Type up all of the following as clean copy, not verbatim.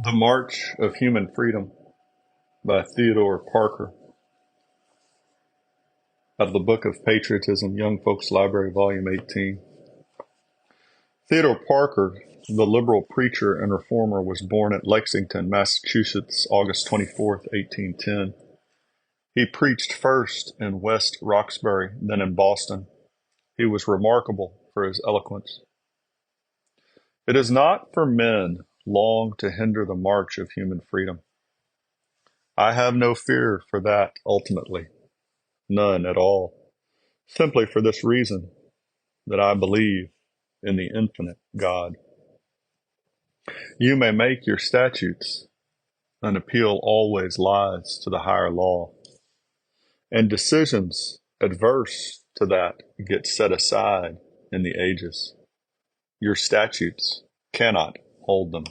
The March of Human Freedom by Theodore Parker, out of the Book of Patriotism, Young Folks Library, Volume 18. Theodore Parker, the liberal preacher and reformer, was born at Lexington, Massachusetts, August 24, 1810. He preached first in West Roxbury, then in Boston. He was remarkable for his eloquence. It is not for men long to hinder the march of human freedom. I have no fear for that ultimately, none at all, simply for this reason, that I believe in the infinite God. You may make your statutes, an appeal always lies to the higher law, and decisions adverse to that get set aside in the ages. Your statutes cannot hold them.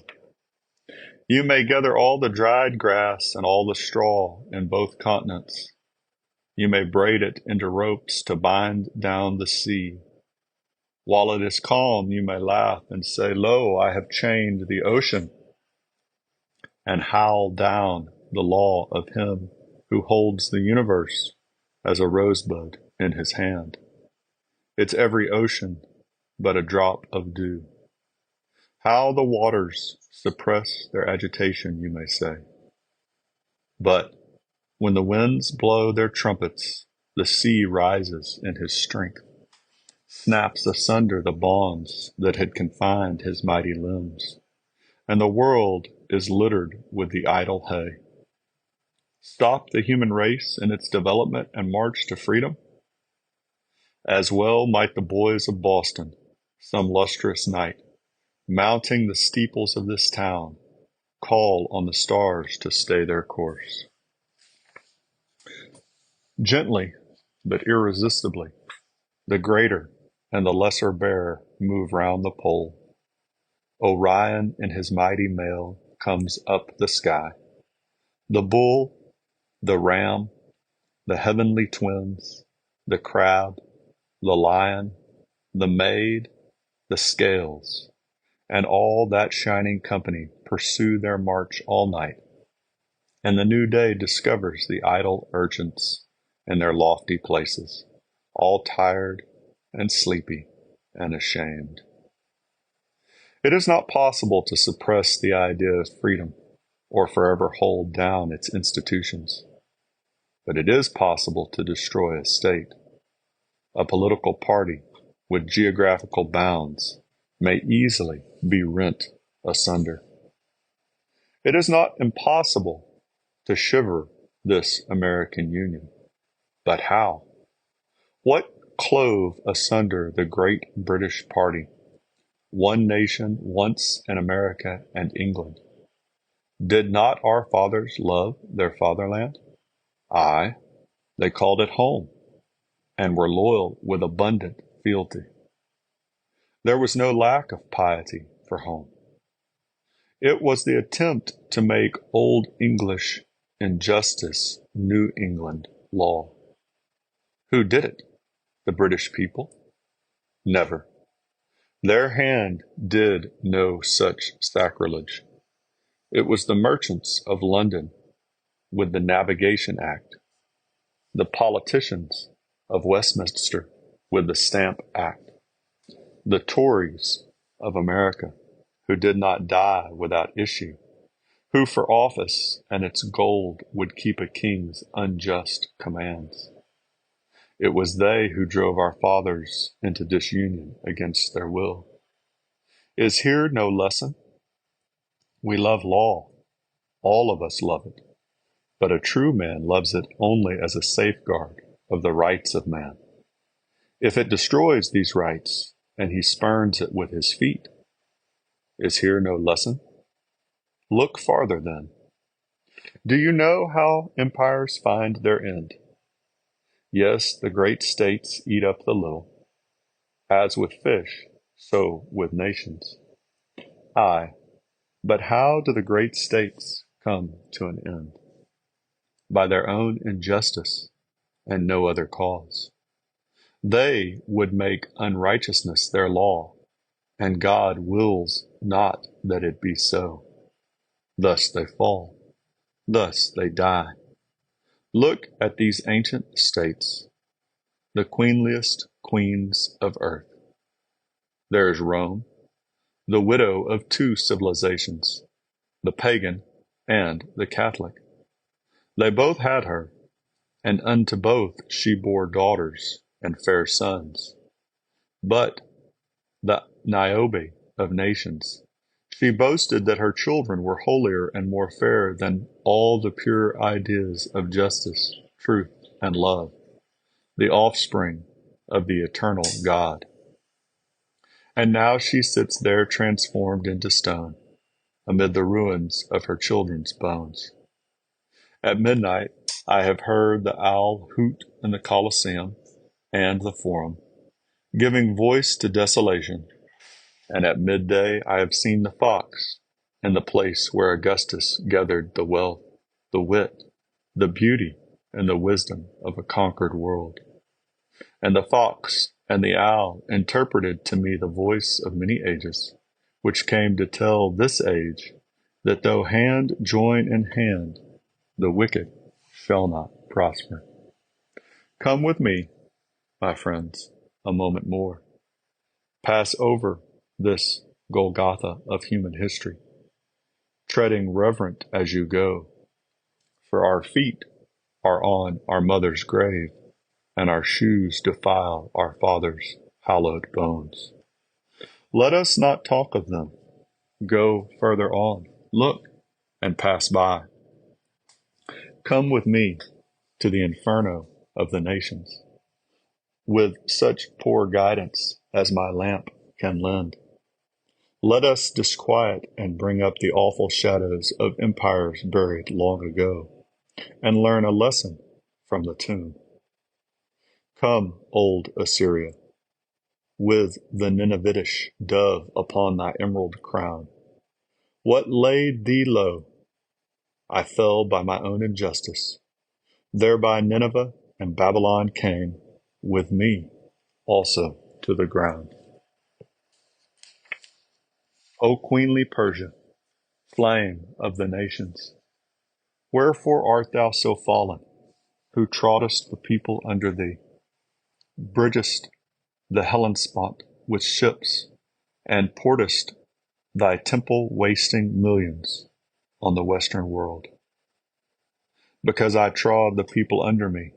You may gather all the dried grass and all the straw in both continents. You may braid it into ropes to bind down the sea. While it is calm, you may laugh and say, "Lo, I have chained the ocean," and howl down the law of him who holds the universe as a rosebud in his hand. It's every ocean but a drop of dew. How the waters suppress their agitation, you may say. But when the winds blow their trumpets, the sea rises in his strength, snaps asunder the bonds that had confined his mighty limbs, and the world is littered with the idle hay. Stop the human race in its development and march to freedom? As well might the boys of Boston, some lustrous night, mounting the steeples of this town, call on the stars to stay their course. Gently, but irresistibly, the greater and the lesser bear move round the pole. Orion in his mighty mail comes up the sky. The bull, the ram, the heavenly twins, the crab, the lion, the maid, the scales, and all that shining company pursue their march all night, and the new day discovers the idle urchins in their lofty places, all tired and sleepy and ashamed. It is not possible to suppress the idea of freedom or forever hold down its institutions, but it is possible to destroy a state. A political party with geographical bounds may easily be rent asunder. It is not impossible to shiver this American Union, but how? What clove asunder the great British party, one nation once in America and England? Did not our fathers love their fatherland? Aye, they called it home, and were loyal with abundant fealty. There was no lack of piety for home. It was the attempt to make Old English injustice New England law. Who did it? The British people? Never. Their hand did no such sacrilege. It was the merchants of London with the Navigation Act, the politicians of Westminster with the Stamp Act, the Tories of America who did not die without issue, who for office and its gold would keep a king's unjust commands. It was they who drove our fathers into disunion against their will. Is here no lesson? We love law. All of us love it. But a true man loves it only as a safeguard of the rights of man. If it destroys these rights, and he spurns it with his feet, is here no lesson? Look farther then. Do you know how empires find their end? Yes, the great states eat up the little. As with fish, so with nations. Aye, but how do the great states come to an end? By their own injustice and no other cause. They would make unrighteousness their law, and God wills not that it be so. Thus they fall, thus they die. Look at these ancient states, the queenliest queens of earth. There is Rome, the widow of two civilizations, the pagan and the Catholic. They both had her, and unto both she bore daughters and fair sons. But the Niobe of nations, she boasted that her children were holier and more fair than all the pure ideas of justice, truth, and love, the offspring of the eternal God. And now she sits there transformed into stone, amid the ruins of her children's bones. At midnight I have heard the owl hoot in the Colosseum and the Forum, giving voice to desolation, and at midday I have seen the fox in the place where Augustus gathered the wealth, the wit, the beauty, and the wisdom of a conquered world. And the fox and the owl interpreted to me the voice of many ages, which came to tell this age that though hand join in hand, the wicked shall not prosper. Come with me, my friends, a moment more. Pass over this Golgotha of human history, treading reverent as you go, for our feet are on our mother's grave, and our shoes defile our father's hallowed bones. Let us not talk of them. Go further on, look, and pass by. Come with me to the inferno of the nations, with such poor guidance as my lamp can lend. Let us disquiet and bring up the awful shadows of empires buried long ago, and learn a lesson from the tomb. Come, old Assyria, with the Ninevitish dove upon thy emerald crown. What laid thee low? I fell by my own injustice. Thereby Nineveh and Babylon came, with me also, to the ground. O queenly Persia, flame of the nations, wherefore art thou so fallen, who troddest the people under thee, bridgest the Hellespont with ships, and pourest thy temple-wasting millions on the Western world? Because I trod the people under me,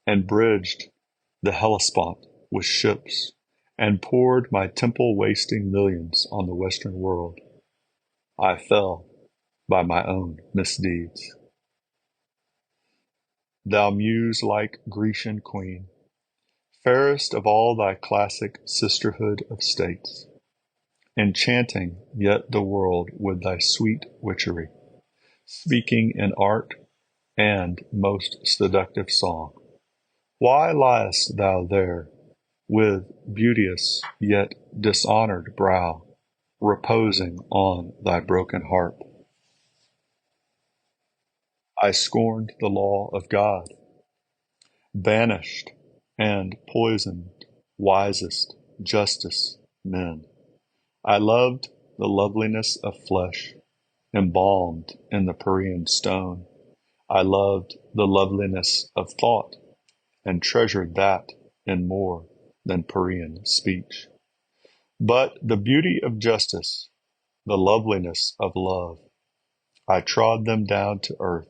and bridged the Hellespont with ships, and poured my temple-wasting millions on the Western world, I fell by my own misdeeds. Thou muse-like Grecian queen, fairest of all thy classic sisterhood of states, enchanting yet the world with thy sweet witchery, speaking in art and most seductive song. Why liest thou there with beauteous yet dishonored brow, reposing on thy broken harp? I scorned the law of God, banished and poisoned wisest, justest men. I loved the loveliness of flesh, embalmed in the Parian stone. I loved the loveliness of thought, and treasured that in more than Parian speech. But the beauty of justice, the loveliness of love, I trod them down to earth.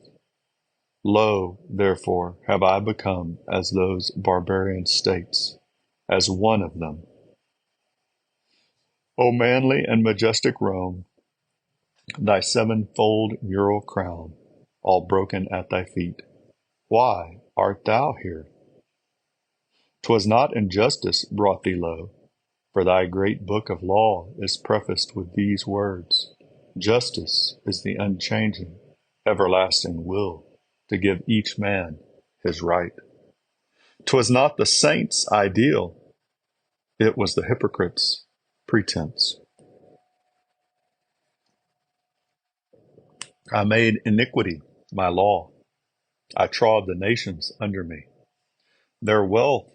Lo, therefore, have I become as those barbarian states, as one of them. O manly and majestic Rome, thy sevenfold mural crown, all broken at thy feet, why art thou here? 'Twas not injustice brought thee low, for thy great book of law is prefaced with these words: Justice is the unchanging, everlasting will to give each man his right. 'Twas not the saint's ideal, it was the hypocrite's pretense. I made iniquity my law. I trod the nations under me. Their wealth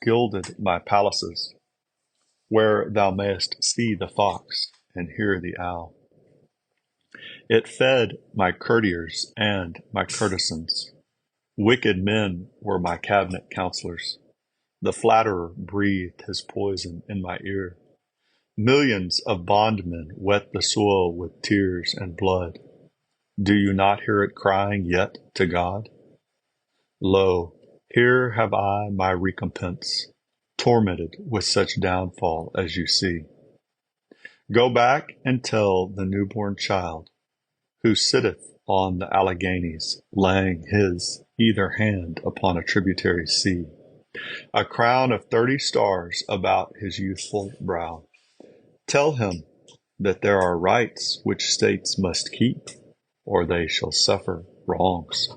gilded my palaces, where thou mayest see the fox and hear the owl. It fed my courtiers and my courtesans. Wicked men were my cabinet counselors. The flatterer breathed his poison in my ear. Millions of bondmen wet the soil with tears and blood. Do you not hear it crying yet to God? Lo, here have I my recompense, tormented with such downfall as you see. Go back and tell the newborn child who sitteth on the Alleghenies, laying his either hand upon a tributary sea, a crown of 30 stars about his youthful brow. Tell him that there are rights which states must keep, or they shall suffer wrongs.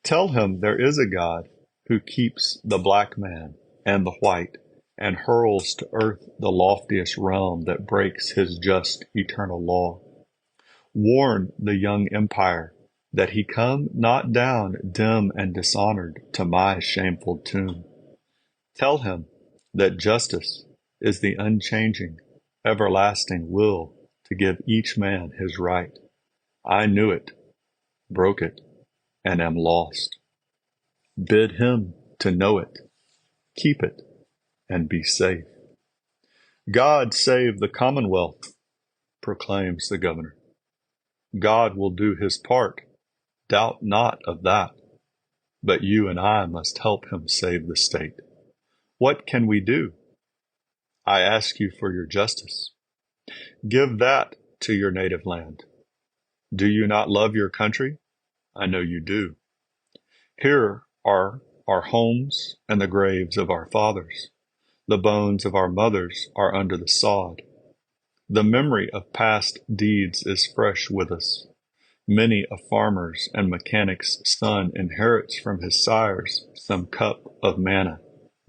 Tell him there is a God who keeps the black man and the white, and hurls to earth the loftiest realm that breaks his just eternal law. Warn the young empire that he come not down dim and dishonored to my shameful tomb. Tell him that justice is the unchanging, everlasting will to give each man his right. I knew it, broke it, and am lost. Bid him to know it, keep it, and be safe. God save the Commonwealth, proclaims the governor. God will do his part, doubt not of that. But you and I must help him save the state. What can we do? I ask you for your justice. Give that to your native land. Do you not love your country? I know you do. Here are our homes and the graves of our fathers. The bones of our mothers are under the sod. The memory of past deeds is fresh with us. Many a farmer's and mechanic's son inherits from his sires some cup of manna,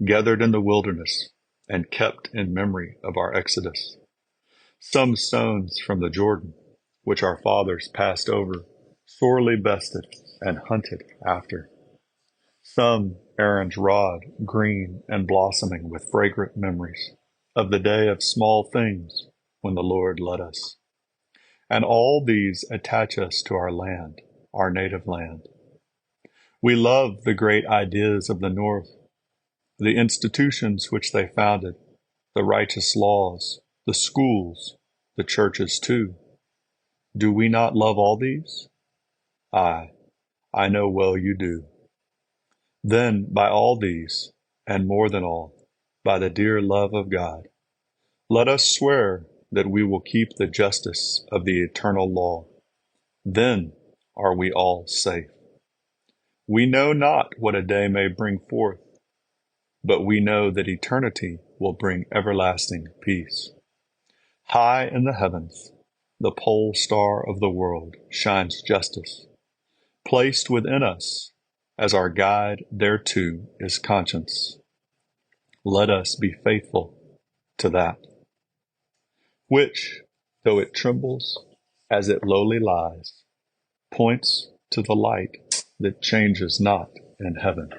gathered in the wilderness and kept in memory of our exodus. Some stones from the Jordan, which our fathers passed over, sorely bested and hunted after. Some Aaron's rod, green and blossoming with fragrant memories of the day of small things when the Lord led us. And all these attach us to our land, our native land. We love the great ideas of the North, the institutions which they founded, the righteous laws, the schools, the churches too. Do we not love all these? Aye, I know well you do. Then by all these, and more than all, by the dear love of God, let us swear that we will keep the justice of the eternal law. Then are we all safe. We know not what a day may bring forth, but we know that eternity will bring everlasting peace. High in the heavens, the pole star of the world shines justice. Placed within us as our guide thereto is conscience. Let us be faithful to that, which, though it trembles as it lowly lies, points to the light that changes not in heaven.